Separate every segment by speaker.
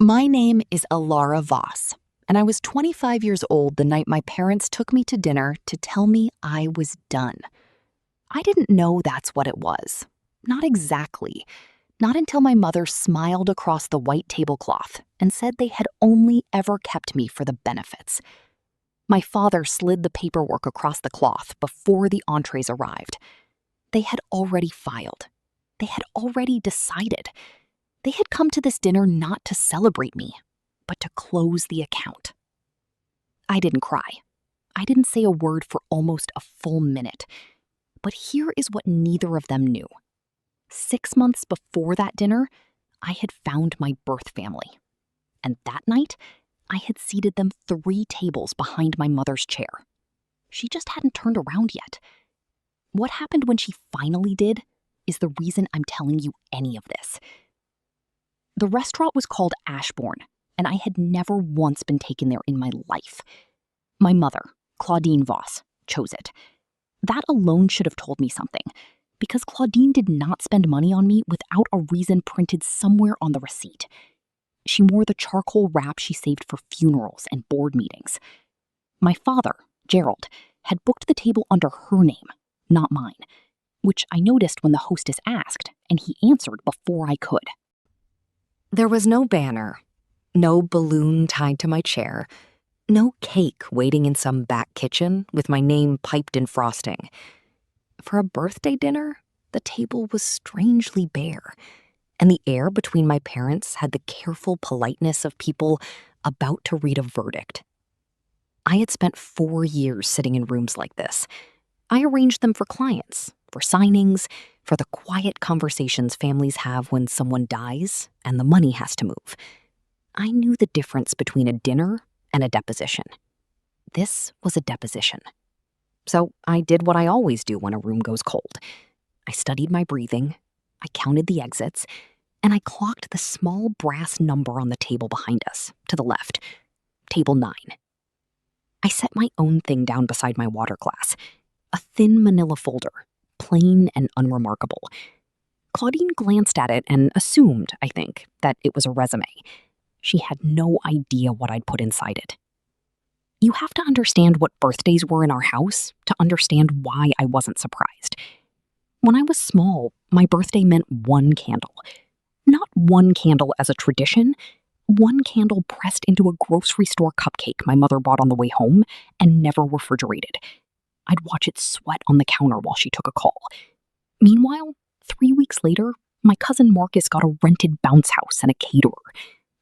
Speaker 1: My name is Elara Voss, and I was 25 years old the night my parents took me to dinner to tell me I was done. I didn't know that's what it was. Not exactly. Not until my mother smiled across the white tablecloth and said they had only ever kept me for the benefits. My father slid the paperwork across the cloth before the entrees arrived. They had already filed. They had already decided. They had come to this dinner not to celebrate me, but to close the account. I didn't cry. I didn't say a word for almost a full minute. But here is what neither of them knew. 6 months before that dinner, I had found my birth family. And that night, I had seated them 3 tables behind my mother's chair. She just hadn't turned around yet. What happened when she finally did is the reason I'm telling you any of this. The restaurant was called Ashbourne, and I had never once been taken there in my life. My mother, Claudine Voss, chose it. That alone should have told me something, because Claudine did not spend money on me without a reason printed somewhere on the receipt. She wore the charcoal wrap she saved for funerals and board meetings. My father, Gerald, had booked the table under her name, not mine, which I noticed when the hostess asked, and he answered before I could.
Speaker 2: There was no banner, no balloon tied to my chair, no cake waiting in some back kitchen with my name piped in frosting. For a birthday dinner, the table was strangely bare, and the air between my parents had the careful politeness of people about to read a verdict. I had spent 4 years sitting in rooms like this. I arranged them for clients, for signings, for the quiet conversations families have when someone dies and the money has to move. I knew the difference between a dinner and a deposition. This was a deposition. So I did what I always do when a room goes cold. I studied my breathing, I counted the exits, and I clocked the small brass number on the table behind us, to the left, table 9. I set my own thing down beside my water glass, a thin manila folder, plain and unremarkable. Claudine glanced at it and assumed, I think, that it was a resume. She had no idea what I'd put inside it. You have to understand what birthdays were in our house to understand why I wasn't surprised. When I was small, my birthday meant 1 candle. Not 1 candle as a tradition, 1 candle pressed into a grocery store cupcake my mother bought on the way home and never refrigerated. I'd watch it sweat on the counter while she took a call. Meanwhile, 3 weeks later, my cousin Marcus got a rented bounce house and a caterer,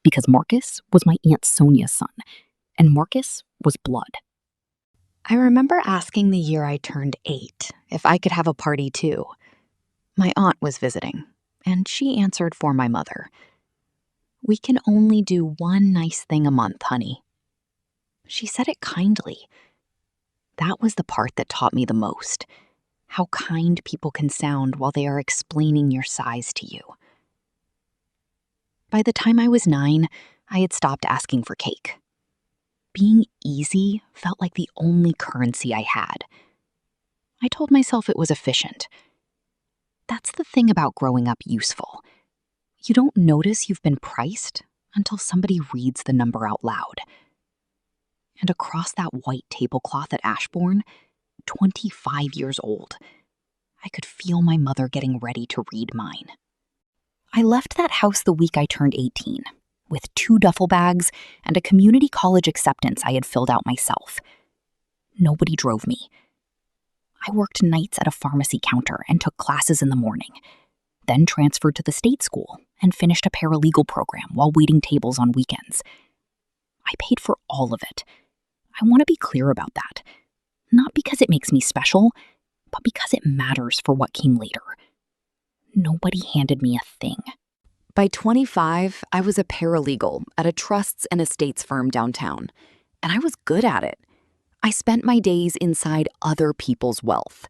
Speaker 2: because Marcus was my Aunt Sonia's son, and Marcus was blood.
Speaker 1: I remember asking the year I turned 8 if I could have a party too. My aunt was visiting, and she answered for my mother. "We can only do one nice thing a month, honey." She said it kindly. That was the part that taught me the most, how kind people can sound while they are explaining your size to you. By the time I was 9, I had stopped asking for cake. Being easy felt like the only currency I had. I told myself it was efficient. That's the thing about growing up useful. You don't notice you've been priced until somebody reads the number out loud. And across that white tablecloth at Ashbourne, 25 years old, I could feel my mother getting ready to read mine. I left that house the week I turned 18, with 2 duffel bags and a community college acceptance I had filled out myself. Nobody drove me. I worked nights at a pharmacy counter and took classes in the morning, then transferred to the state school and finished a paralegal program while waiting tables on weekends. I paid for all of it. I want to be clear about that. Not because it makes me special, but because it matters for what came later. Nobody handed me a thing.
Speaker 2: By 25, I was a paralegal at a trusts and estates firm downtown, and I was good at it. I spent my days inside other people's wealth,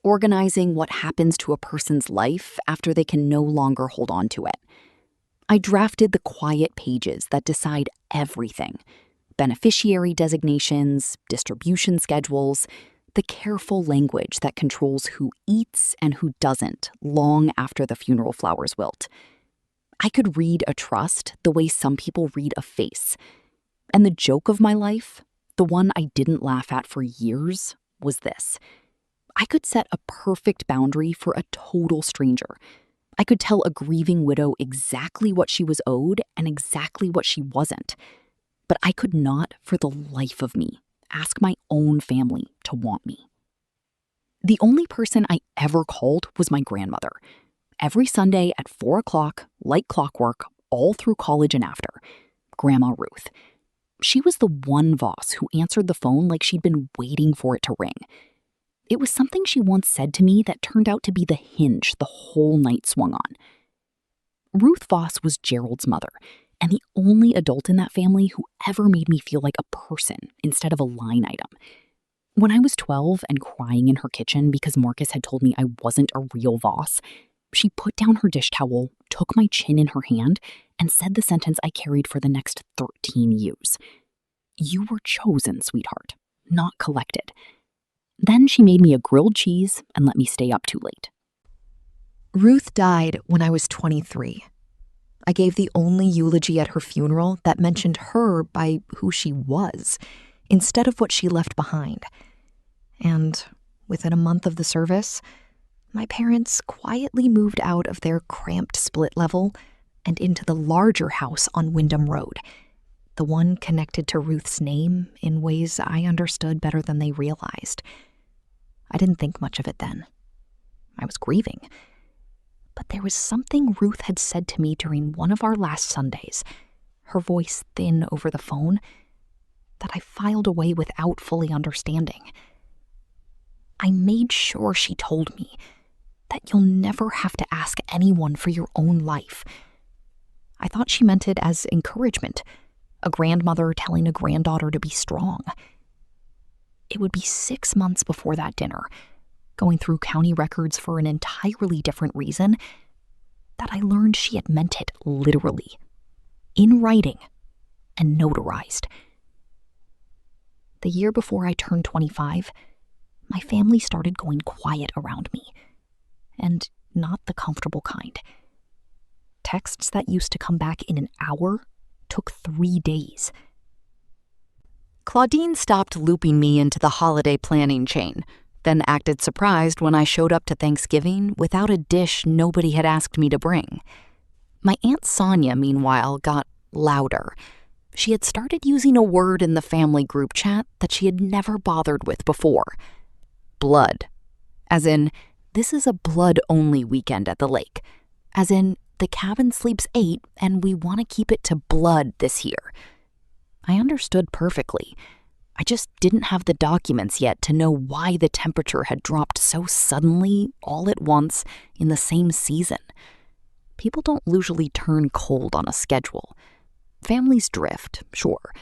Speaker 2: organizing what happens to a person's life after they can no longer hold on to it. I drafted the quiet pages that decide everything: beneficiary designations, distribution schedules, the careful language that controls who eats and who doesn't long after the funeral flowers wilt.
Speaker 1: I could read a trust the way some people read a face. And the joke of my life, the one I didn't laugh at for years, was this. I could set a perfect boundary for a total stranger. I could tell a grieving widow exactly what she was owed and exactly what she wasn't. But I could not, for the life of me, ask my own family to want me. The only person I ever called was my grandmother. Every Sunday at 4 o'clock, like clockwork, all through college and after. Grandma Ruth. She was the one Voss who answered the phone like she'd been waiting for it to ring. It was something she once said to me that turned out to be the hinge the whole night swung on. Ruth Voss was Gerald's mother, and the only adult in that family who ever made me feel like a person instead of a line item. When I was 12 and crying in her kitchen because Marcus had told me I wasn't a real Voss, she put down her dish towel, took my chin in her hand, and said the sentence I carried for the next 13 years. You were chosen, sweetheart, not collected. Then she made me a grilled cheese and let me stay up too late.
Speaker 2: Ruth died when I was 23. I gave the only eulogy at her funeral that mentioned her by who she was, instead of what she left behind. And within a month of the service, my parents quietly moved out of their cramped split level and into the larger house on Wyndham Road, the one connected to Ruth's name in ways I understood better than they realized. I didn't think much of it then. I was grieving. But there was something Ruth had said to me during one of our last Sundays, her voice thin over the phone, that I filed away without fully understanding. I made sure she told me that you'll never have to ask anyone for your own life. I thought she meant it as encouragement, a grandmother telling a granddaughter to be strong. It would be 6 months before that dinner, going through county records for an entirely different reason, that I learned she had meant it literally, in writing, and notarized. The year before I turned 25, my family started going quiet around me, and not the comfortable kind. Texts that used to come back in an hour took 3 days. Claudine stopped looping me into the holiday planning chain, then acted surprised when I showed up to Thanksgiving without a dish nobody had asked me to bring. My Aunt Sonia, meanwhile, got louder. She had started using a word in the family group chat that she had never bothered with before. Blood. As in, this is a blood-only weekend at the lake. As in, the cabin sleeps 8 and we want to keep it to blood this year. I understood perfectly. I just didn't have the documents yet to know why the temperature had dropped so suddenly, all at once, in the same season. People don't usually turn cold on a schedule. Families drift, sure,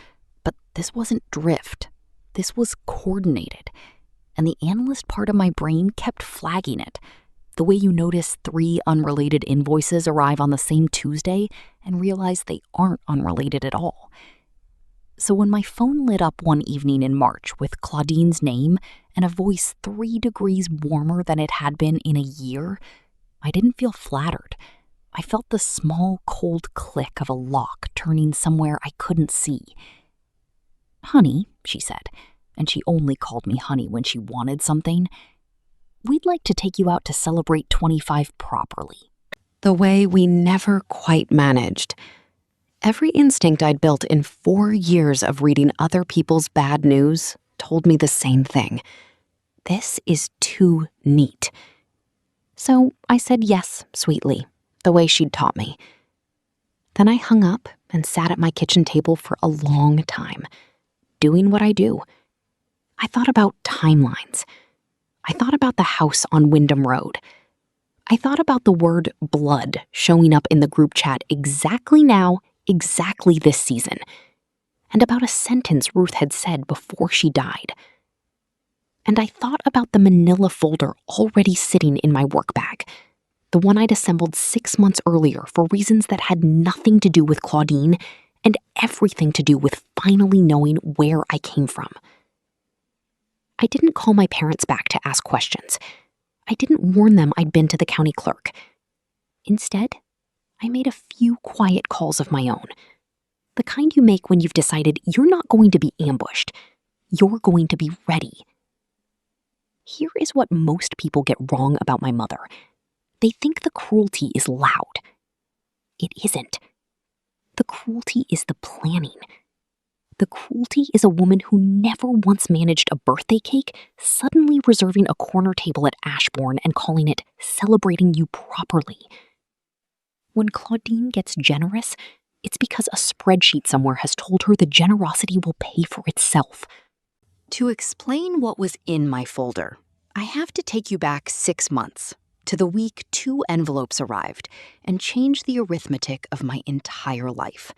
Speaker 2: but this wasn't drift. This was coordinated. And the analyst part of my brain kept flagging it. The way you notice 3 unrelated invoices arrive on the same Tuesday and realize they aren't unrelated at all. So when my phone lit up one evening in March with Claudine's name and a voice 3 degrees warmer than it had been in a year, I didn't feel flattered. I felt the small, cold click of a lock turning somewhere I couldn't see. "Honey," she said, and she only called me honey when she wanted something, "we'd like to take you out to celebrate 25 properly." The way we never quite managed. Every instinct I'd built in 4 years of reading other people's bad news told me the same thing. This is too neat. So I said yes, sweetly, the way she'd taught me. Then I hung up and sat at my kitchen table for a long time, doing what I do. I thought about timelines. I thought about the house on Wyndham Road. I thought about the word blood showing up in the group chat exactly now, exactly this season, and about a sentence Ruth had said before she died. And I thought about the manila folder already sitting in my work bag, the one I'd assembled 6 months earlier for reasons that had nothing to do with Claudine and everything to do with finally knowing where I came from. I didn't call my parents back to ask questions. I didn't warn them I'd been to the county clerk. Instead,
Speaker 1: I made a few quiet calls of my own. The kind you make when you've decided you're not going to be ambushed. You're going to be ready. Here is what most people get wrong about my mother. They think the cruelty is loud. It isn't. The cruelty is the planning. The cruelty is a woman who never once managed a birthday cake suddenly reserving a corner table at Ashbourne and calling it celebrating you properly. When Claudine gets generous, it's because a spreadsheet somewhere has told her the generosity will pay for itself. To explain what was in my folder, I have to take you back 6 months, to the week 2 envelopes arrived, and change the arithmetic of my entire life.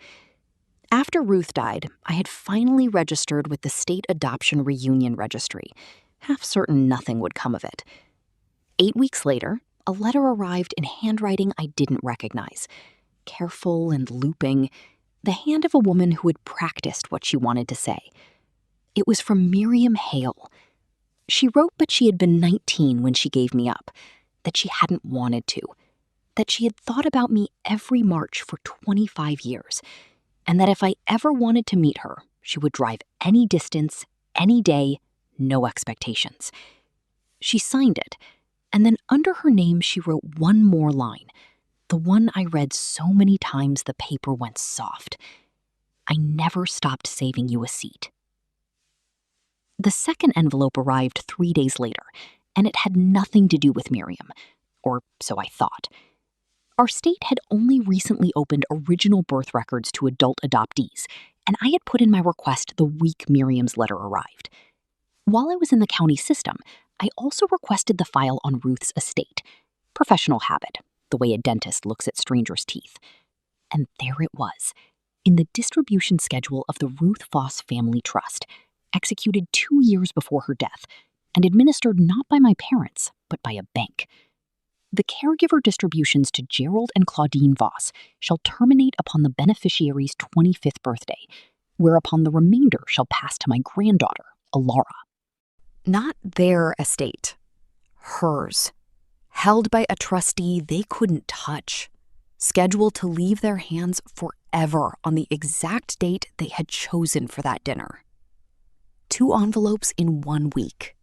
Speaker 1: After Ruth died, I had finally registered with the State Adoption Reunion Registry, half certain nothing would come of it. 8 weeks later, a letter arrived in handwriting I didn't recognize. Careful and looping, the hand of a woman who had practiced what she wanted to say. It was from Miriam Hale. She wrote that she had been 19 when she gave me up, that she hadn't wanted to, that she had thought about me every March for 25 years, and that if I ever wanted to meet her, she would drive any distance, any day, no expectations. She signed it, and then under her name she wrote one more line, the one I read so many times the paper went soft. I never stopped saving you a seat. The second envelope arrived 3 days later, and it had nothing to do with Miriam, or so I thought. Our state had only recently opened original birth records to adult adoptees, and I had put in my request the week Miriam's letter arrived. While I was in the county system, I also requested the file on Ruth's estate. Professional habit, the way a dentist looks at strangers' teeth. And there it was, in the distribution schedule of the Ruth Voss Family Trust, executed 2 years before her death, and administered not by my parents, but by a bank. The caregiver distributions to Gerald and Claudine Voss shall terminate upon the beneficiary's 25th birthday, whereupon the remainder shall pass to my granddaughter, Elara. Not their estate, hers, held by a trustee they couldn't touch, scheduled to leave their hands forever on the exact date they had chosen for that dinner. 2 envelopes in 1 week.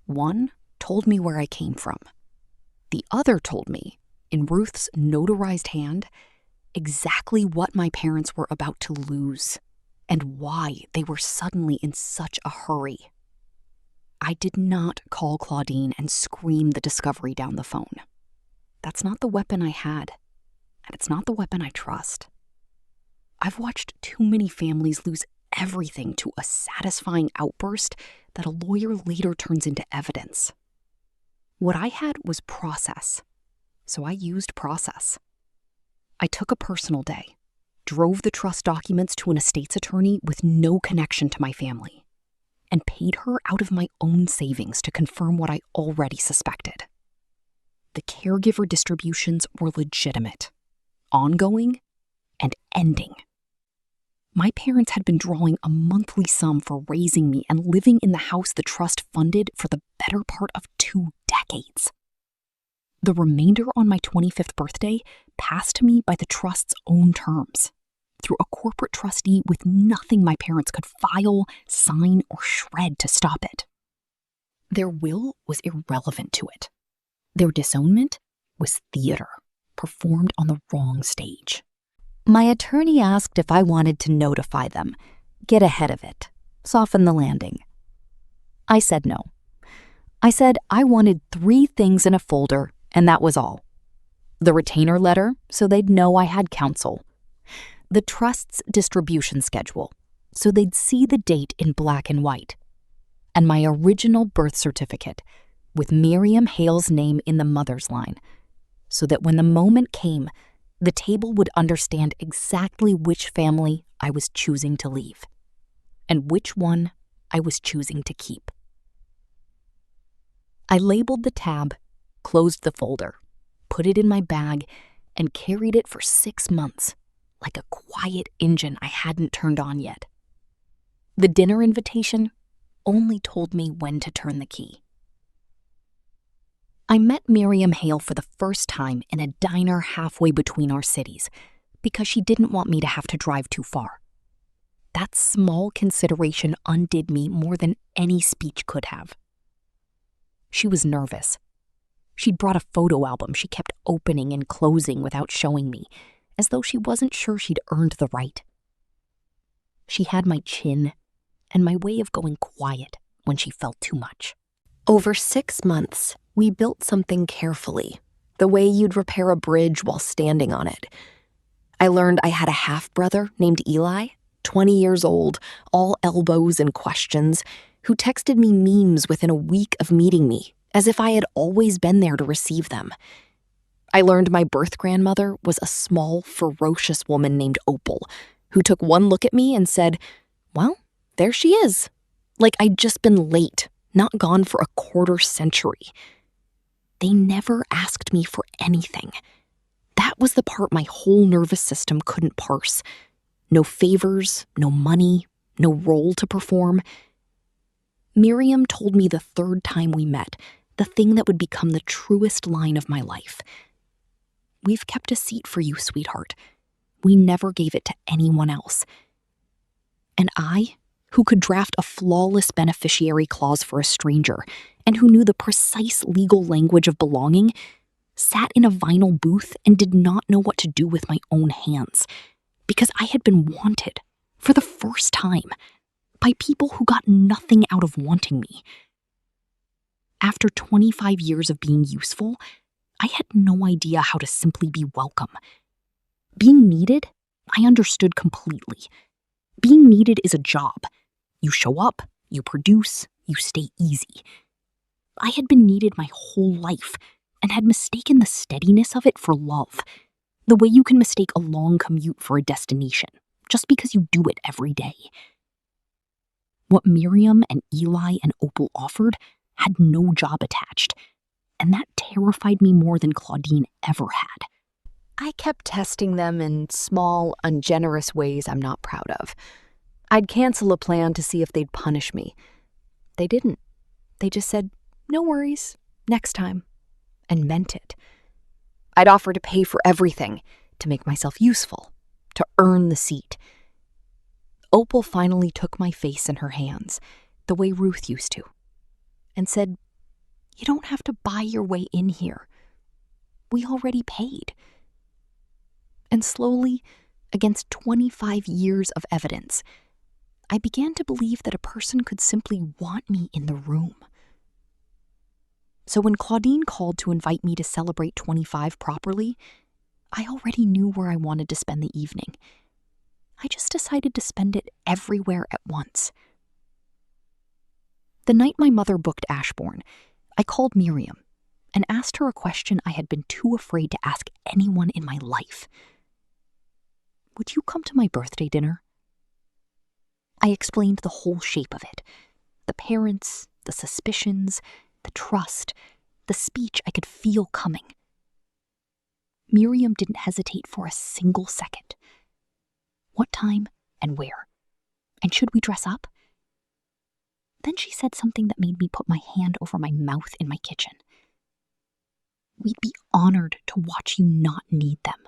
Speaker 1: One told me where I came from. The other told me, in Ruth's notarized hand, exactly what my parents were about to lose and why they were suddenly in such a hurry. I did not call Claudine and scream the discovery down the phone. That's not the weapon I had, and it's not the weapon I trust. I've watched too many families lose everything to a satisfying outburst that a lawyer later turns into evidence. What I had was process, so I used process. I took a personal day, drove the trust documents to an estate's attorney with no connection to my family, and paid her out of my own savings to confirm what I already suspected. The caregiver distributions were legitimate, ongoing, and ending. My parents had been drawing a monthly sum for raising me and living in the house the trust funded for the better part of 2 decades. The remainder on my 25th birthday passed to me by the trust's own terms, through a corporate trustee with nothing my parents could file, sign, or shred to stop it. Their will was irrelevant to it. Their disownment was theater, performed on the wrong stage. My attorney asked if I wanted to notify them, get ahead of it, soften the landing. I said no. I said I wanted 3 things in a folder, and that was all. The retainer letter, so they'd know I had counsel. The trust's distribution schedule, so they'd see the date in black and white. And my original birth certificate, with Miriam Hale's name in the mother's line, so that when the moment came, the table would understand exactly which family I was choosing to leave, and which one I was choosing to keep. I labeled the tab, closed the folder, put it in my bag, and carried it for 6 months, like a quiet engine I hadn't turned on yet. The dinner invitation only told me when to turn the key. I met Miriam Hale for the first time in a diner halfway between our cities because she didn't want me to have to drive too far. That small consideration undid me more than any speech could have. She was nervous. She'd brought a photo album she kept opening and closing without showing me, as though she wasn't sure she'd earned the right. She had my chin and my way of going quiet when she felt too much.
Speaker 2: Over 6 months, we built something carefully, the way you'd repair a bridge while standing on it. I learned I had a half-brother named Eli, 20 years old, all elbows and questions, who texted me memes within a week of meeting me, as if I had always been there to receive them. I learned my birth grandmother was a small, ferocious woman named Opal, who took one look at me and said, "Well, there she is." Like I'd just been late, not gone for a quarter century. They never asked me for anything. That was the part my whole nervous system couldn't parse. No favors, no money, no role to perform. Miriam told me the third time we met, the thing that would become the truest line of my life. "We've kept a seat for you, sweetheart. We never gave it to anyone else." And I, who could draft a flawless beneficiary clause for a stranger, and who knew the precise legal language of belonging, sat in a vinyl booth and did not know what to do with my own hands, because I had been wanted, for the first time, by people who got nothing out of wanting me. After 25 years of being useful, I had no idea how to simply be welcome. Being needed, I understood completely. Being needed is a job. You show up, you produce, you stay easy. I had been needed my whole life and had mistaken the steadiness of it for love, the way you can mistake a long commute for a destination, just because you do it every day. What Miriam and Eli and Opal offered had no job attached, and that terrified me more than Claudine ever had. I kept testing them in small, ungenerous ways I'm not proud of. I'd cancel a plan to see if they'd punish me. They didn't. They just said, "No worries, next time," and meant it. I'd offer to pay for everything, to make myself useful, to earn the seat. Opal finally took my face in her hands, the way Ruth used to, and said, "You don't have to buy your way in here. We already paid." And slowly, against 25 years of evidence, I began to believe that a person could simply want me in the room. So when Claudine called to invite me to celebrate 25 properly, I already knew where I wanted to spend the evening. I just decided to spend it everywhere at once. The night my mother booked Ashbourne, I called Miriam and asked her a question I had been too afraid to ask anyone in my life. "Would you come to my birthday dinner?" I explained the whole shape of it. The parents, the suspicions, the trust, the speech I could feel coming. Miriam didn't hesitate for a single second. What time and where? And should we dress up? Then she said something that made me put my hand over my mouth in my kitchen. "We'd be honored to watch you not need them."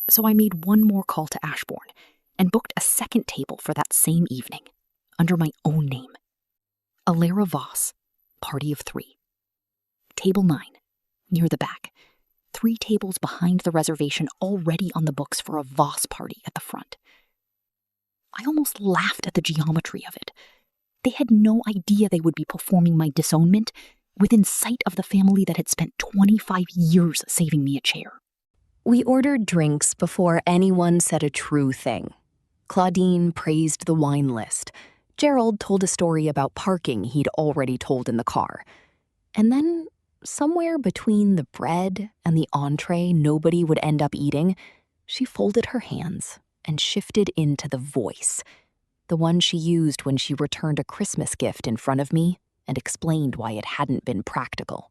Speaker 2: So I made one more call to Ashbourne and booked a second table for that same evening, under my own name. Elara Voss, party of 3. Table 9, near the back. 3 tables behind the reservation already on the books for a Voss party at the front. I almost laughed at the geometry of it. They had no idea they would be performing my disownment within sight of the family that had spent 25 years saving me a chair. We ordered drinks before anyone said a true thing. Claudine praised the wine list. Gerald told a story about parking he'd already told in the car. And then, somewhere between the bread and the entree nobody would end up eating, she folded her hands and shifted into the voice, the one she used when she returned a Christmas gift in front of me and explained why it hadn't been practical.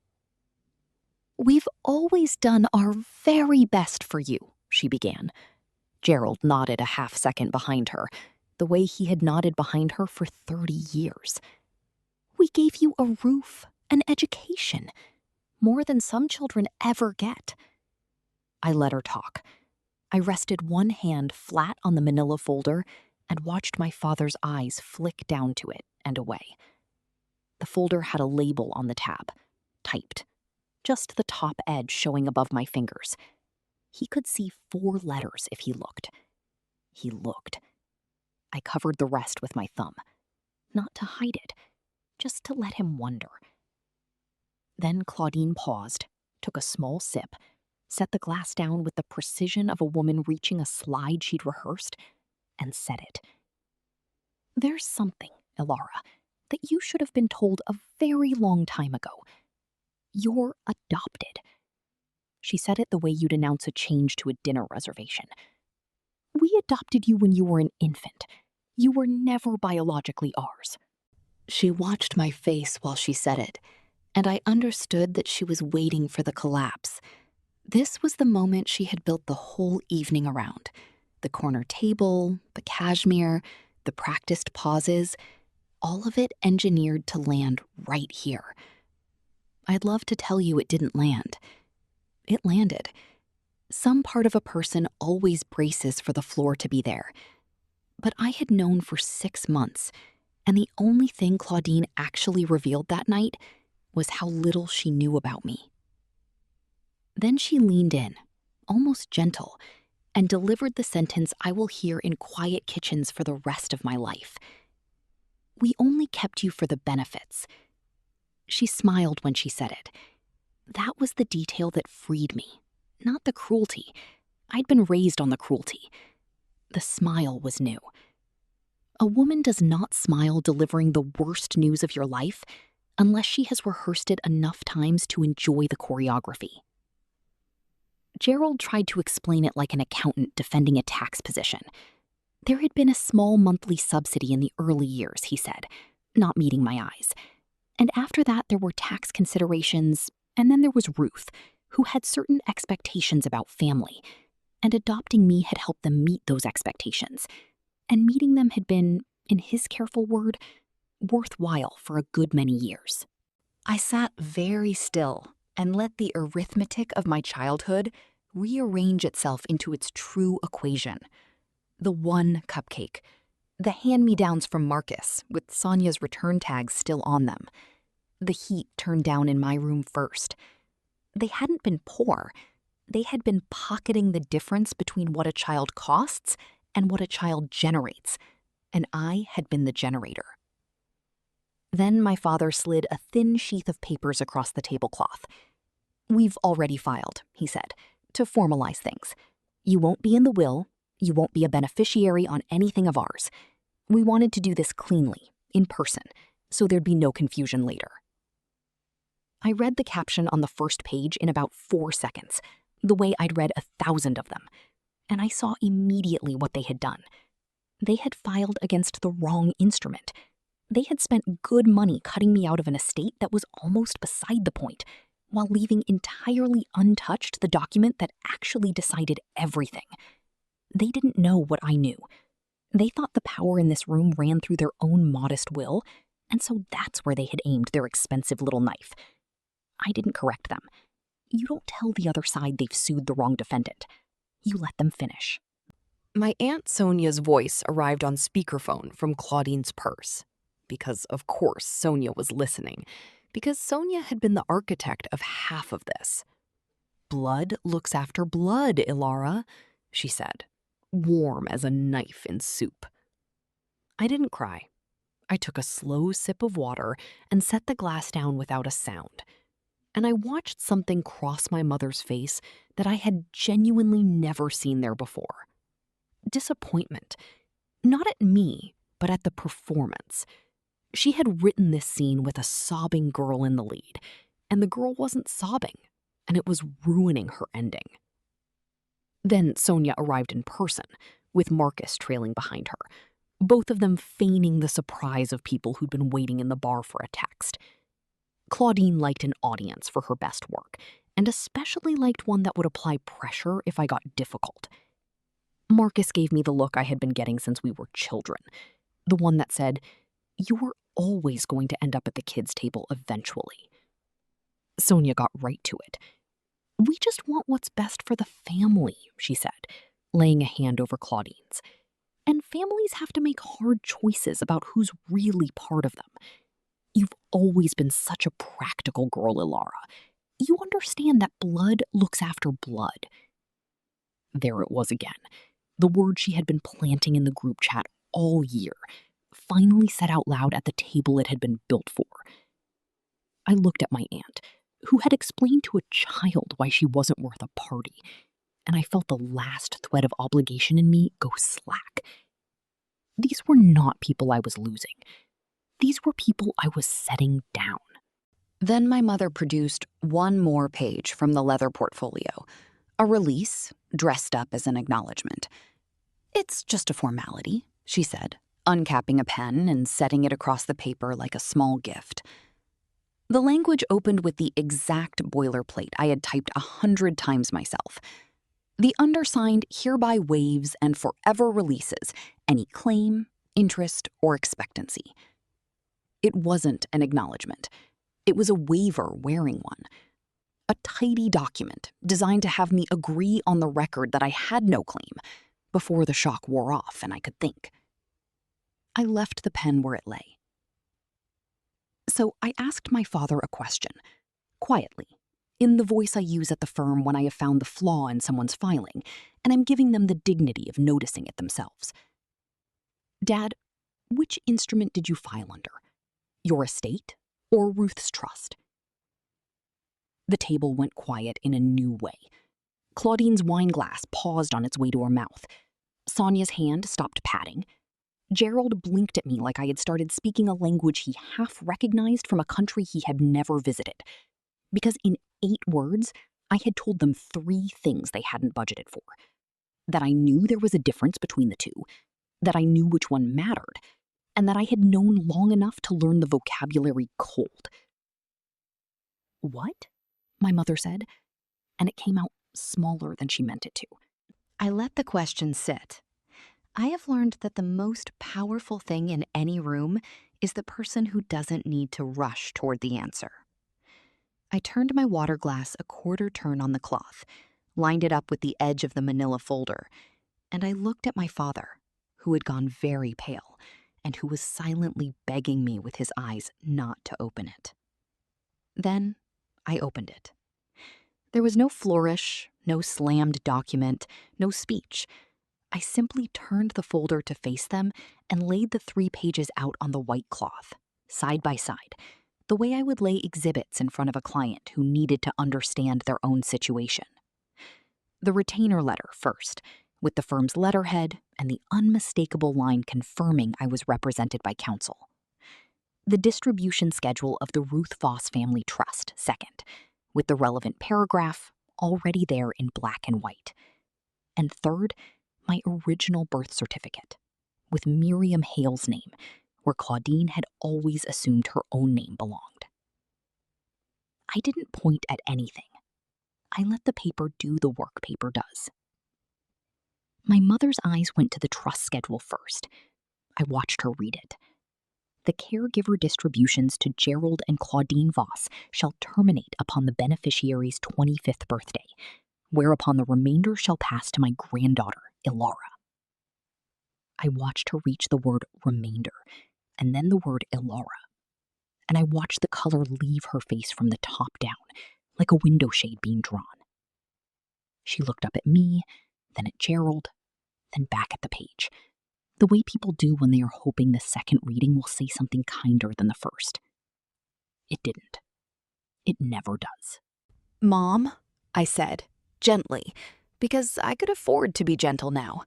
Speaker 2: "We've always done our very best for you," she began. Gerald nodded a half second behind her, the way he had nodded behind her for 30 years. "We gave you a roof
Speaker 1: an education, more than some children ever get. I let her talk. I rested one hand flat on the manila folder and watched my father's eyes flick down to it and away. The folder had a label on the tab, typed, just the top edge showing above my fingers. He could see 4 letters if he looked. He looked. I covered the rest with my thumb, not to hide it, just to let him wonder. Then Claudine paused, took a small sip, set the glass down with the precision of a woman reaching a slide she'd rehearsed, and said it. "There's something, Elara, that you should have been told a very long time ago. You're adopted." She said it the way you'd announce a change to a dinner reservation. "We adopted you when you were an infant. You were never biologically ours." She watched my face while she said it, and I understood that she was waiting for the collapse. This was the moment she had built the whole evening around. The corner table, the cashmere, the practiced pauses, all of it engineered to land right here. I'd love to tell you it didn't land. It landed. Some part of a person always braces for the floor to be there. But I had known for 6 months, and the only thing Claudine actually revealed that night was how little she knew about me. Then she leaned in, almost gentle, and delivered the sentence I will hear in quiet kitchens for the rest of my life. "We only kept you for the benefits." She smiled when she said it. That was the detail that freed me, not the cruelty. I'd been raised on the cruelty. The smile was new. A woman does not smile delivering the worst news of your life unless she has rehearsed it enough times to enjoy the choreography. Gerald tried to explain it like an accountant defending a tax position. There had been a small monthly subsidy in the early years, he said, not meeting my eyes. And after that, there were tax considerations, and then there was Ruth, who had certain expectations about family, and adopting me had helped them meet those expectations. And meeting them had been, in his careful word, worthwhile for a good many years. I sat very still and let the arithmetic of my childhood rearrange itself into its true equation. The one cupcake, the hand-me-downs from Marcus with Sonia's return tags still on them, the heat turned down in my room first. They hadn't been poor. They had been pocketing the difference between what a child costs and what a child generates, and I had been the generator. Then my father slid a thin sheath of papers across the tablecloth. "We've already filed," he said, "to formalize things. You won't be in the will. You won't be a beneficiary on anything of ours. We wanted to do this cleanly, in person, so there'd be no confusion later." I read the caption on the first page in about 4 seconds, the way I'd read 1,000 of them, and I saw immediately what they had done. They had filed against the wrong instrument. They had spent good money cutting me out of an estate that was almost beside the point, while leaving entirely untouched the document that actually decided everything. They didn't know what I knew. They thought the power in this room ran through their own modest will, and so that's where they had aimed their expensive little knife. I didn't correct them. You don't tell the other side they've sued the wrong defendant. You let them finish.
Speaker 2: My Aunt Sonia's voice arrived on speakerphone from Claudine's purse. Because, of course, Sonia was listening. Because Sonia had been the architect of half of this. "Blood looks after blood, Elara," she said, warm as a knife in soup. I didn't cry. I took a slow sip of water and set the glass down without a sound. And I watched something cross my mother's face that I had genuinely never seen there before. Disappointment. Not at me, but at the performance. She had written this scene with a sobbing girl in the lead, and the girl wasn't sobbing, and it was ruining her ending. Then Sonia arrived in person, with Marcus trailing behind her, both of them feigning the surprise of people who'd been waiting in the bar for a text. Claudine liked an audience for her best work, and especially liked one that would apply pressure if I got difficult. Marcus gave me the look I had been getting since we were children, the one that said, "You're always going to end up at the kids' table eventually.
Speaker 1: Sonia got right to it. "We just want what's best for the family," she said, laying a hand over Claudine's. "And families have to make hard choices about who's really part of them. You've always been such a practical girl, Elara. You understand that blood looks after blood." There it was again, the word she had been planting in the group chat all year, finally said out loud at the table it had been built for. I looked at my aunt, who had explained to a child why she wasn't worth a party, and I felt the last thread of obligation in me go slack. These were not people I was losing. These were people I was setting down.
Speaker 2: Then my mother produced one more page from the leather portfolio, a release dressed up as an acknowledgement. "It's just a formality," she said, uncapping a pen and setting it across the paper like a small gift. The language opened with the exact boilerplate I had typed 100 times myself. "The undersigned hereby waives and forever releases any claim, interest, or expectancy." It wasn't an acknowledgement. It was a waiver wearing one. A tidy document designed to have me agree on the record that I had no claim before the shock wore off and I could think. I left the pen where it lay. So I asked my father a question, quietly, in the voice I use at the firm when I have found the flaw in someone's filing, and I'm giving them the dignity of noticing it themselves. "Dad, which instrument did you file under? Your estate or Ruth's trust?" The table went quiet in a new way. Claudine's wine glass paused on its way to her mouth. Sonia's hand stopped patting. Gerald blinked at me like I had started speaking a language he half recognized from a country he had never visited. Because in 8 words, I had told them 3 things they hadn't budgeted for. That I knew there was a difference between the two, that I knew which one mattered, and that I had known long enough to learn the vocabulary cold. "What?" my mother said, and it came out smaller than she meant it to. I let the question sit. I have learned that the most powerful thing in any room is the person who doesn't need to rush toward the answer. I turned my water glass a quarter turn on the cloth, lined it up with the edge of the manila folder, and I looked at my father, who had gone very pale and who was silently begging me with his eyes not to open it. Then I opened it. There was no flourish, no slammed document, no speech. I simply turned the folder to face them and laid the 3 pages out on the white cloth, side by side, the way I would lay exhibits in front of a client who needed to understand their own situation. The retainer letter first, with the firm's letterhead and the unmistakable line confirming I was represented by counsel. The distribution schedule of the Ruth Voss Family Trust second, with the relevant paragraph already there in black and white. And third, my original birth certificate, with Miriam Hale's name, where Claudine had always assumed her own name belonged. I didn't point at anything. I let the paper do the work paper does. My mother's eyes went to the trust schedule first. I watched her read it. "The caregiver distributions to Gerald and Claudine Voss shall terminate upon the beneficiary's 25th birthday, whereupon the remainder shall pass to my granddaughter, Elara." I watched her reach the word remainder, and then the word Elara, and I watched the color leave her face from the top down, like a window shade being drawn. She looked up at me, then at Gerald, then back at the page, the way people do when they are hoping the second reading will say something kinder than the first. It didn't. It never does. "Mom," I said, gently, because I could afford to be gentle now,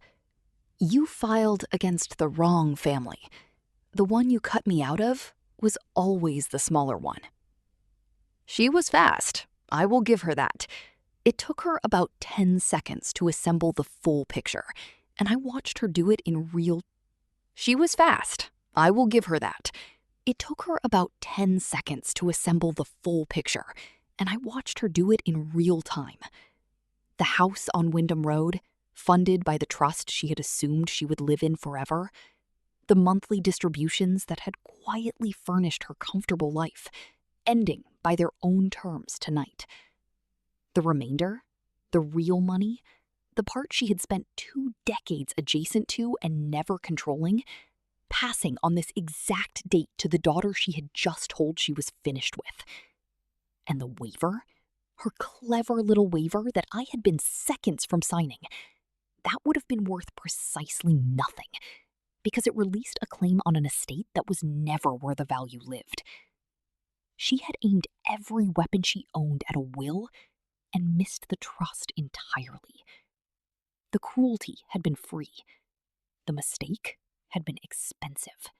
Speaker 2: "you filed against the wrong family. The one you cut me out of was always the smaller one." She was fast. I will give her that. It took her about 10 seconds to assemble the full picture, and I watched her do it in real... She was fast. I will give her that. It took her about 10 seconds to assemble the full picture, and I watched her do it in real time. The house on Wyndham Road, funded by the trust she had assumed she would live in forever. The monthly distributions that had quietly furnished her comfortable life.
Speaker 1: ending by their own terms tonight. The remainder, the real money, the part she had spent 2 decades adjacent to and never controlling, passing on this exact date to the daughter she had just told she was finished with. And the waiver, her clever little waiver that I had been seconds from signing, that would have been worth precisely nothing, because it released a claim on an estate that was never where the value lived. She had aimed every weapon she owned at a will and missed the trust entirely. The cruelty had been free. The mistake had been expensive.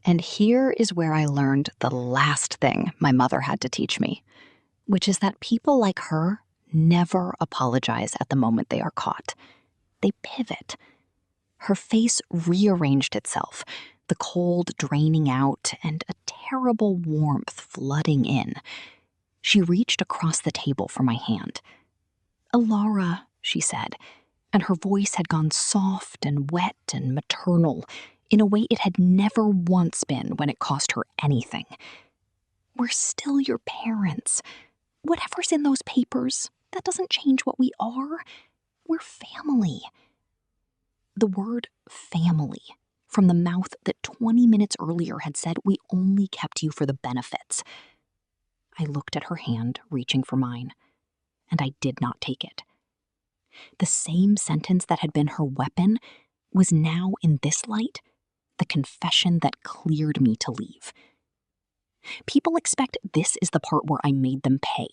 Speaker 1: And here is where I learned the last thing my mother had to teach me, which is that people like her never apologize at the moment they are caught. They pivot. Her face rearranged itself, the cold draining out and a terrible warmth flooding in. She reached across the table for my hand. "Elara," she said, and her voice had gone soft and wet and maternal in a way it had never once been when it cost her anything. "We're still your parents. Whatever's in those papers, that doesn't change what we are. We're family." The word family, from the mouth that 20 minutes earlier had said we only kept you for the benefits. I looked at her hand, reaching for mine, and I did not take it. The same sentence that had been her weapon was now, in this light, the confession that cleared me to leave. People expect this is the part where I made them pay,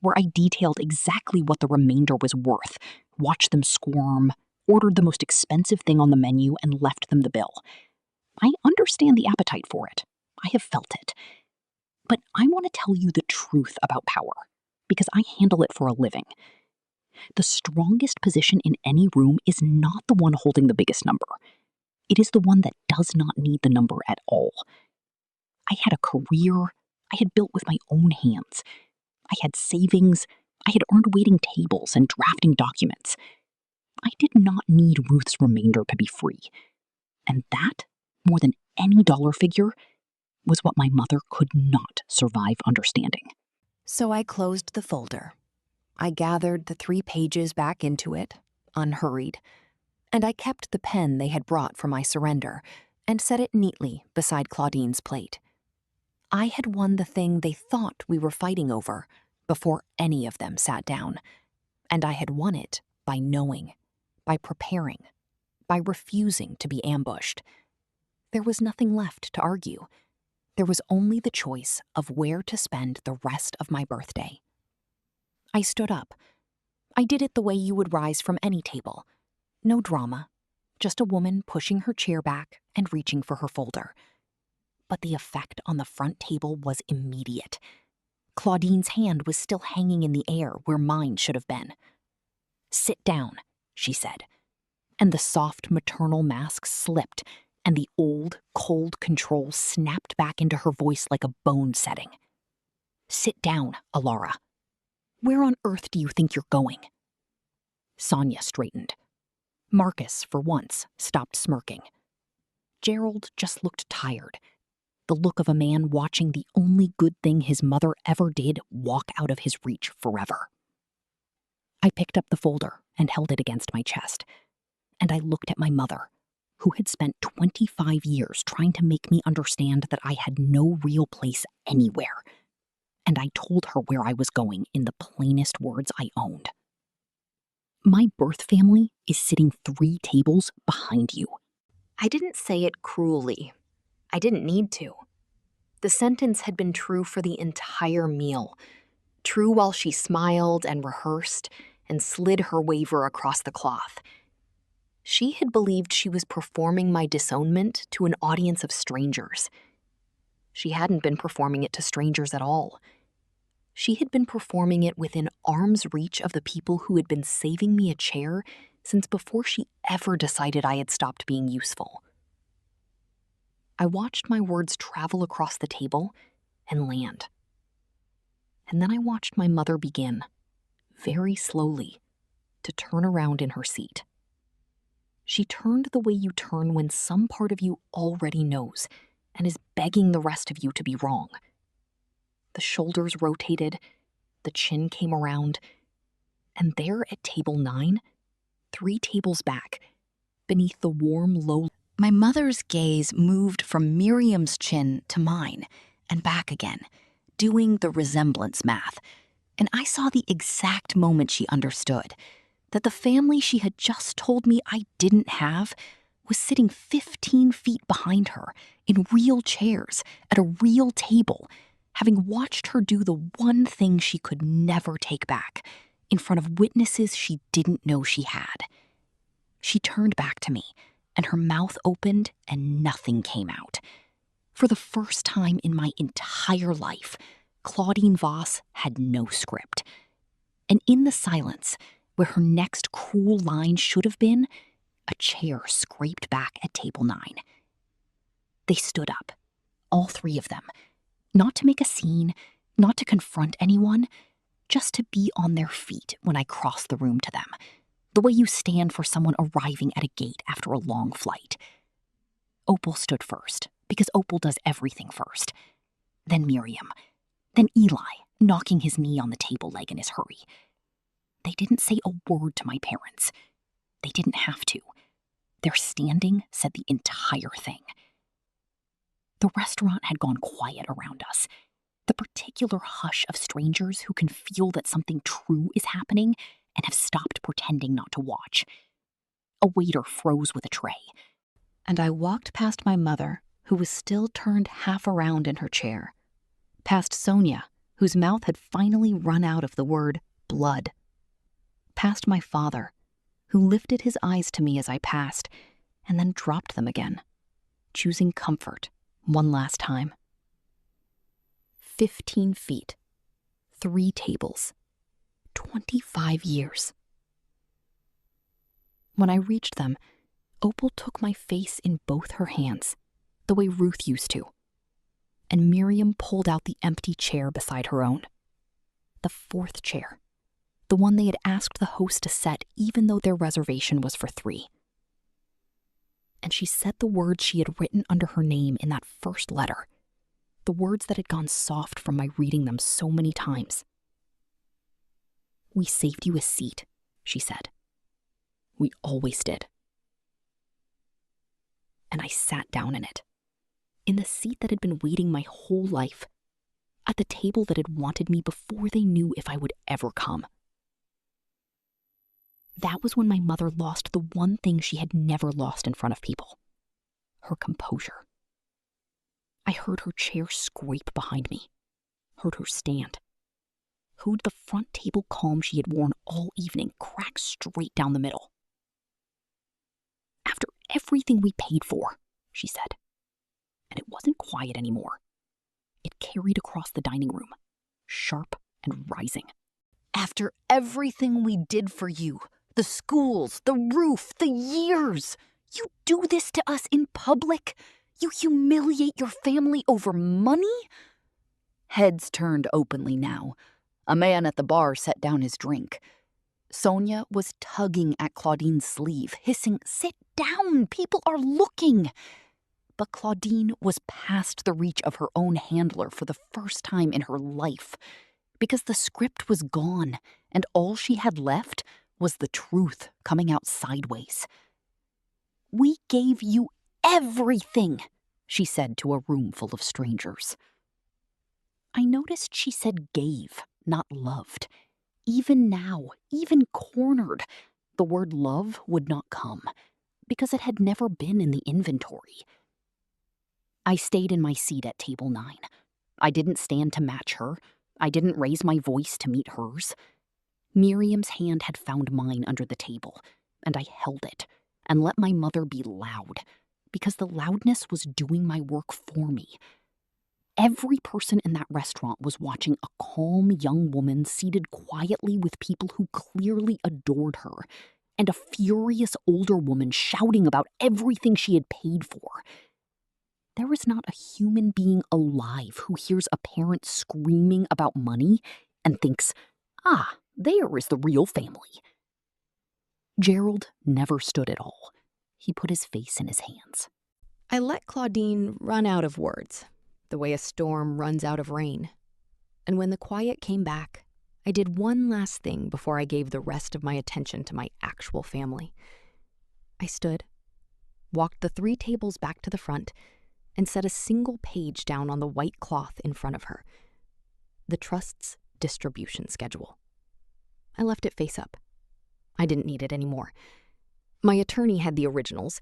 Speaker 1: where I detailed exactly what the remainder was worth, watched them squirm, ordered the most expensive thing on the menu, and left them the bill. I understand the appetite for it. I have felt it. But I want to tell you the truth about power, because I handle it for a living. The strongest position in any room is not the one holding the biggest number. It is the one that does not need the number at all. I had a career I had built with my own hands. I had savings. I had earned waiting tables and drafting documents. I did not need Ruth's remainder to be free. And that, more than any dollar figure, was what my mother could not survive understanding.
Speaker 2: So I closed the folder. I gathered the 3 pages back into it, unhurried, and I kept the pen they had brought for my surrender and set it neatly beside Claudine's plate. I had won the thing they thought we were fighting over before any of them sat down, and I had won it by knowing, by preparing, by refusing to be ambushed. There was nothing left to argue. There was only the choice of where to spend the rest of my birthday. I stood up. I did it the way you would rise from any table. No drama, just a woman pushing her chair back and reaching for her folder. But the effect on the front table was immediate. Claudine's hand was still hanging in the air where mine should have been. "Sit down," she said, and the soft maternal mask slipped, and the old, cold control snapped back into her voice like a bone setting. "Sit down, Elara. Where on earth do you think you're going?" Sonia straightened. Marcus, for once, stopped smirking. Gerald just looked tired, the look of a man watching the only good thing his mother ever did walk out of his reach forever. I picked up the folder and held it against my chest, and I looked at my mother, who had spent 25 years trying to make me understand that I had no real place anywhere, and I told her where I was going in the plainest words I owned. "My birth family is sitting 3 tables behind you." I didn't say it cruelly. I didn't need to. The sentence had been true for the entire meal, true while she smiled and rehearsed and slid her waiver across the cloth. She had believed she was performing my disownment to an audience of strangers. She hadn't been performing it to strangers at all. She had been performing it within arm's reach of the people who had been saving me a chair since before she ever decided I had stopped being useful. I watched my words travel across the table and land. And then I watched my mother begin, very slowly, to turn around in her seat. She turned the way you turn when some part of you already knows and is begging the rest of you to be wrong.
Speaker 1: The shoulders rotated, the chin came around, and there at table 9, 3 tables back, beneath the warm, low, my mother's gaze moved from Miriam's chin to mine and back again, doing the resemblance math. And I saw the exact moment she understood that the family she had just told me I didn't have was sitting 15 feet behind her in real chairs at a real table, having watched her do the one thing she could never take back in front of witnesses she didn't know she had. She turned back to me, and her mouth opened and nothing came out. For the first time in my entire life, Claudine Voss had no script. And in the silence, where her next cruel line should have been, a chair scraped back at table 9. They stood up, all 3 of them, not to make a scene, not to confront anyone, just to be on their feet when I crossed the room to them, the way you stand for someone arriving at a gate after a long flight. Opal stood first, because Opal does everything first. Then Miriam. Then Eli, knocking his knee on the table leg in his hurry. They didn't say a word to my parents. They didn't have to. Their standing said the entire thing. The restaurant had gone quiet around us. The particular hush of strangers who can feel that something true is happening and have stopped pretending not to watch. A waiter froze with a tray, and I walked past my mother, who was still turned half around in her chair, past Sonia, whose mouth had finally run out of the word blood, past my father, who lifted his eyes to me as I passed and then dropped them again, choosing comfort one last time. 15 feet, 3 tables, 25 years. When I reached them, Opal took my face in both her hands, the way Ruth used to, and Miriam pulled out the empty chair beside her own. The 4th chair, the one they had asked the host to set even though their reservation was for 3. And she said the words she had written under her name in that first letter, the words that had gone soft from my reading them so many times. "We saved you a seat," she said. "We always did." And I sat down in it, in the seat that had been waiting my whole life, at the table that had wanted me before they knew if I would ever come. That was when my mother lost the one thing she had never lost in front of people: her composure. I heard her chair scrape behind me, heard her stand, heard the front table calm she had worn all evening crack straight down the middle. "After everything we paid for," she said. And it wasn't quiet anymore. It carried across the dining room, sharp and rising. "After everything we did for you, the schools, the roof, the years, you do this to us in public? You humiliate your family over money?" Heads turned openly now. A man at the bar set down his drink. Sonia was tugging at Claudine's sleeve, hissing, "Sit down, people are looking." But Claudine was past the reach of her own handler for the first time in her life, because the script was gone, and all she had left was the truth coming out sideways. "We gave you everything," she said to a room full of strangers. I noticed she said gave, not loved. Even now, even cornered, the word love would not come, because it had never been in the inventory. I stayed in my seat at table 9. I didn't stand to match her. I didn't raise my voice to meet hers. Miriam's hand had found mine under the table, and I held it and let my mother be loud, because the loudness was doing my work for me. Every person in that restaurant was watching a calm young woman seated quietly with people who clearly adored her, and a furious older woman shouting about everything she had paid for. There is not a human being alive who hears a parent screaming about money and thinks, "Ah, there is the real family." Gerald never stood at all. He put his face in his hands.
Speaker 2: I let Claudine run out of words, the way a storm runs out of rain. And when the quiet came back, I did one last thing before I gave the rest of my attention to my actual family. I stood, walked the 3 tables back to the front, and set a single page down on the white cloth in front of her. The trust's distribution schedule. I left it face up. I didn't need it anymore. My attorney had the originals,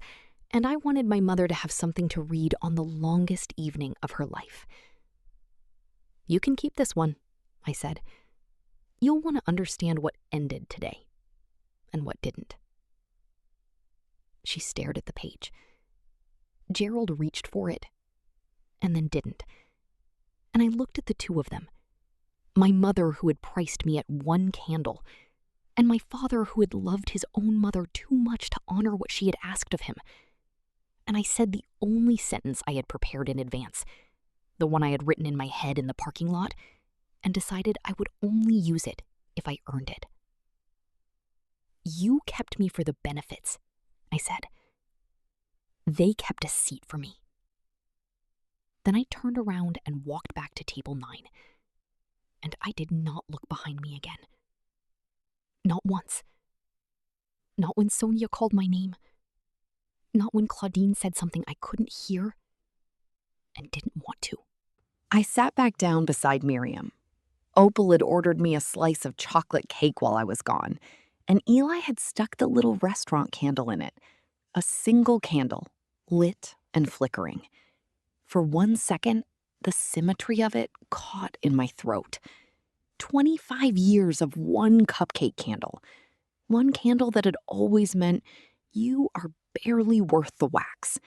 Speaker 2: and I wanted my mother to have something to read on the longest evening of her life. "You can keep this one," I said. "You'll want to understand what ended today and what didn't." She stared at the page. Gerald reached for it and then didn't. And I looked at the 2 of them. My mother, who had priced me at 1 candle, and my father, who had loved his own mother too much to honor what she had asked of him. And I said the only sentence I had prepared in advance, the one I had written in my head in the parking lot, and decided I would only use it if I earned it. "You kept me for the benefits," I said. "They kept a seat for me." Then I turned around and walked back to table 9, and I did not look behind me again. Not once. Not when Sonia called my name. Not when Claudine said something I couldn't hear and didn't want to.
Speaker 1: I sat back down beside Miriam. Opal had ordered me a slice of chocolate cake while I was gone, and Eli had stuck the little restaurant candle in it. A single candle, lit and flickering. For 1 second, the symmetry of it caught in my throat. 25 years of one cupcake candle. One candle that had always meant, you are barely worth the wax.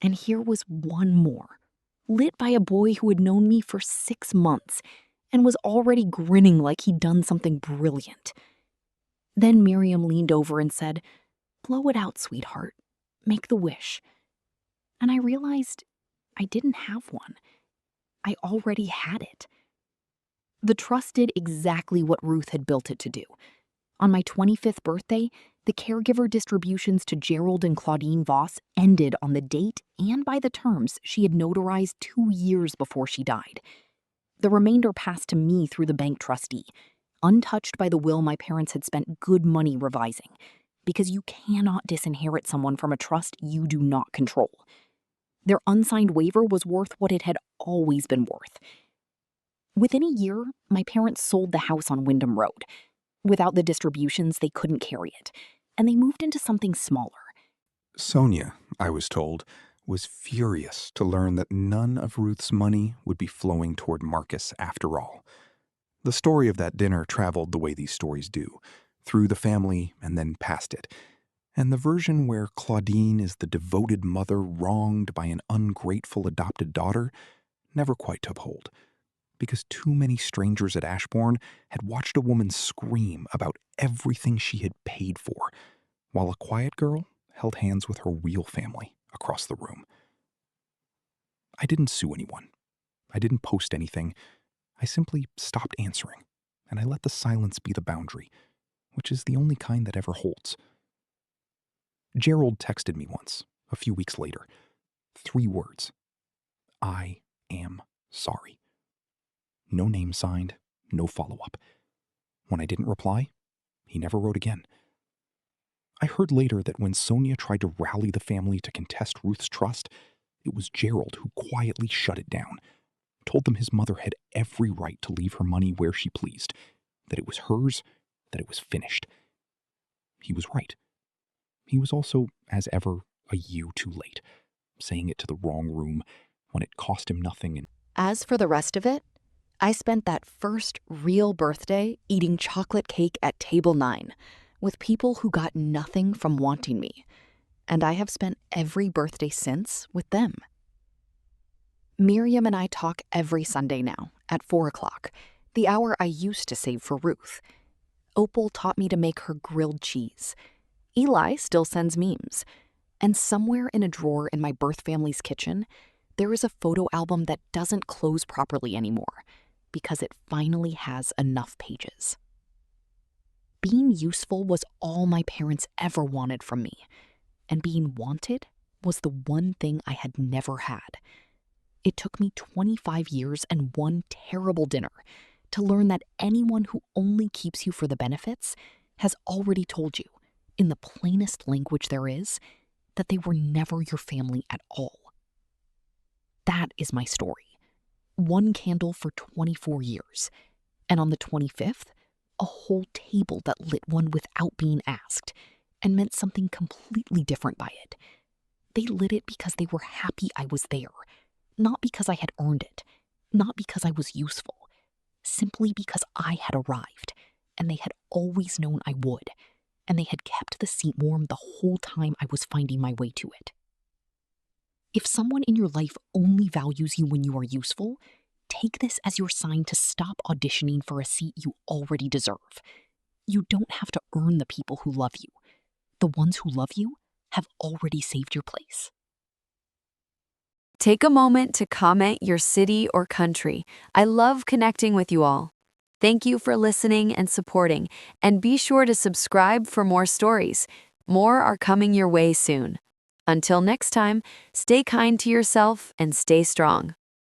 Speaker 1: And here was one more, lit by a boy who had known me for 6 months and was already grinning like he'd done something brilliant. Then Miriam leaned over and said, "Blow it out, sweetheart. Make the wish." And I realized I didn't have one. I already had it. The trust did exactly what Ruth had built it to do. On my 25th birthday, the caregiver distributions to Gerald and Claudine Voss ended on the date and by the terms she had notarized 2 years before she died. The remainder passed to me through the bank trustee, untouched by the will my parents had spent good money revising, because you cannot disinherit someone from a trust you do not control. Their unsigned waiver was worth what it had always been worth. Within a year, my parents sold the house on Wyndham Road. Without the distributions, they couldn't carry it, and they moved into something smaller.
Speaker 3: Sonia, I was told, was furious to learn that none of Ruth's money would be flowing toward Marcus after all. The story of that dinner traveled the way these stories do, through the family and then past it. And the version where Claudine is the devoted mother wronged by an ungrateful adopted daughter never quite took hold, because too many strangers at Ashbourne had watched a woman scream about everything she had paid for, while a quiet girl held hands with her real family across the room. I didn't sue anyone. I didn't post anything. I simply stopped answering, and I let the silence be the boundary, which is the only kind that ever holds. Gerald texted me once, a few weeks later. 3 words. "I am sorry." No name signed, no follow-up. When I didn't reply, he never wrote again. I heard later that when Sonia tried to rally the family to contest Ruth's trust, it was Gerald who quietly shut it down, told them his mother had every right to leave her money where she pleased, that it was hers, that it was finished. He was right. He was also, as ever, a year too late, saying it to the wrong room when it cost him nothing. And
Speaker 1: As for the rest of it, I spent that first real birthday eating chocolate cake at table 9 with people who got nothing from wanting me, and I have spent every birthday since with them. Miriam and I talk every Sunday now at 4 o'clock, the hour I used to save for Ruth. Opal taught me to make her grilled cheese. Eli still sends memes. And somewhere in a drawer in my birth family's kitchen, there is a photo album that doesn't close properly anymore because it finally has enough pages. Being useful was all my parents ever wanted from me, and being wanted was the one thing I had never had. It took me 25 years and one terrible dinner to learn that anyone who only keeps you for the benefits has already told you, in the plainest language there is, that they were never your family at all. That is my story. One candle for 24 years, and on the 25th, a whole table that lit one without being asked and meant something completely different by it. They lit it because they were happy I was there, not because I had earned it, not because I was useful, simply because I had arrived, and they had always known I would, and they had kept the seat warm the whole time I was finding my way to it. If someone in your life only values you when you are useful, take this as your sign to stop auditioning for a seat you already deserve. You don't have to earn the people who love you. The ones who love you have already saved your place.
Speaker 4: Take a moment to comment your city or country. I love connecting with you all. Thank you for listening and supporting, and be sure to subscribe for more stories. More are coming your way soon. Until next time, stay kind to yourself and stay strong.